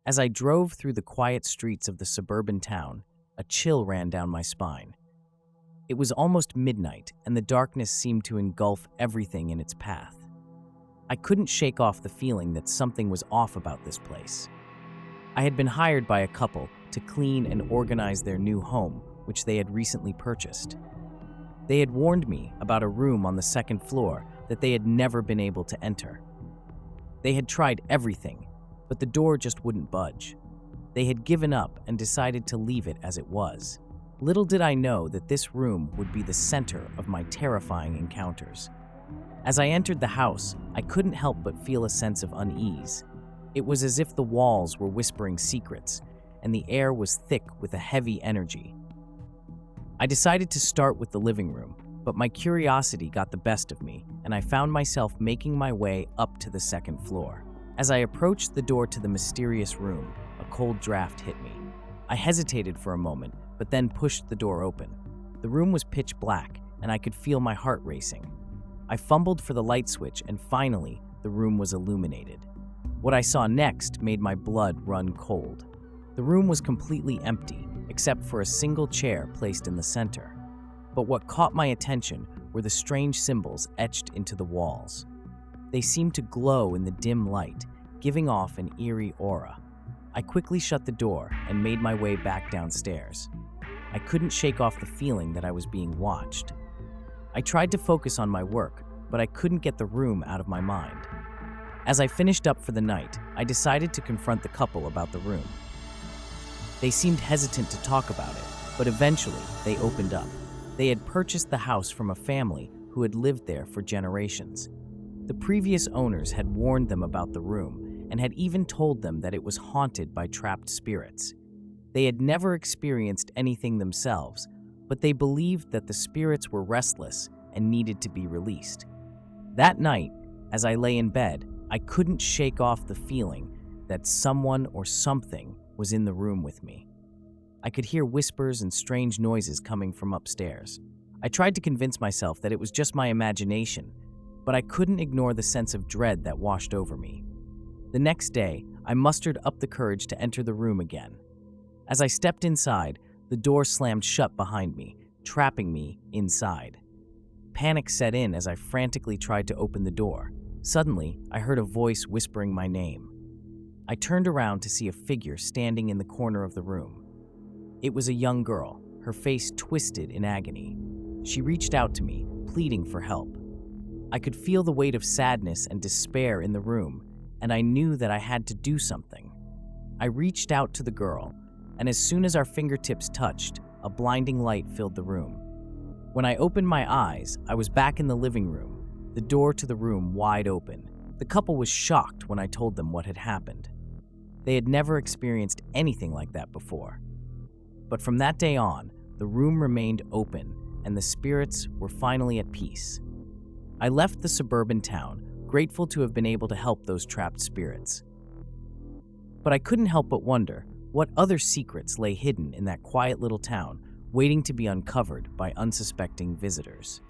As I drove through the quiet streets of the suburban town, a chill ran down my spine. It was almost midnight, and the darkness seemed to engulf everything in its path. I couldn't shake off the feeling that something was off about this place. I had been hired by a couple to clean and organize their new home, which they had recently purchased. They had warned me about a room on the second floor that they had never been able to enter. They had tried everything, but the door just wouldn't budge. They had given up and decided to leave it as it was. Little did I know that this room would be the center of my terrifying encounters. As I entered the house, I couldn't help but feel a sense of unease. It was as if the walls were whispering secrets, and the air was thick with a heavy energy. I decided to start with the living room, but my curiosity got the best of me, and I found myself making my way up to the second floor. As I approached the door to the mysterious room, a cold draft hit me. I hesitated for a moment, but then pushed the door open. The room was pitch black, and I could feel my heart racing. I fumbled for the light switch, and finally, the room was illuminated. What I saw next made my blood run cold. The room was completely empty, except for a single chair placed in the center. But what caught my attention were the strange symbols etched into the walls. They seemed to glow in the dim light, giving off an eerie aura. I quickly shut the door and made my way back downstairs. I couldn't shake off the feeling that I was being watched. I tried to focus on my work, but I couldn't get the room out of my mind. As I finished up for the night, I decided to confront the couple about the room. They seemed hesitant to talk about it, but eventually they opened up. They had purchased the house from a family who had lived there for generations. The previous owners had warned them about the room and had even told them that it was haunted by trapped spirits. They had never experienced anything themselves, but they believed that the spirits were restless and needed to be released. That night, as I lay in bed, I couldn't shake off the feeling that someone or something was in the room with me. I could hear whispers and strange noises coming from upstairs. I tried to convince myself that it was just my imagination, but I couldn't ignore the sense of dread that washed over me. The next day, I mustered up the courage to enter the room again. As I stepped inside, the door slammed shut behind me, trapping me inside. Panic set in as I frantically tried to open the door. Suddenly, I heard a voice whispering my name. I turned around to see a figure standing in the corner of the room. It was a young girl, her face twisted in agony. She reached out to me, pleading for help. I could feel the weight of sadness and despair in the room, and I knew that I had to do something. I reached out to the girl, and as soon as our fingertips touched, a blinding light filled the room. When I opened my eyes, I was back in the living room, the door to the room wide open. The couple was shocked when I told them what had happened. They had never experienced anything like that before. But from that day on, the room remained open, and the spirits were finally at peace. I left the suburban town, grateful to have been able to help those trapped spirits. But I couldn't help but wonder what other secrets lay hidden in that quiet little town, waiting to be uncovered by unsuspecting visitors.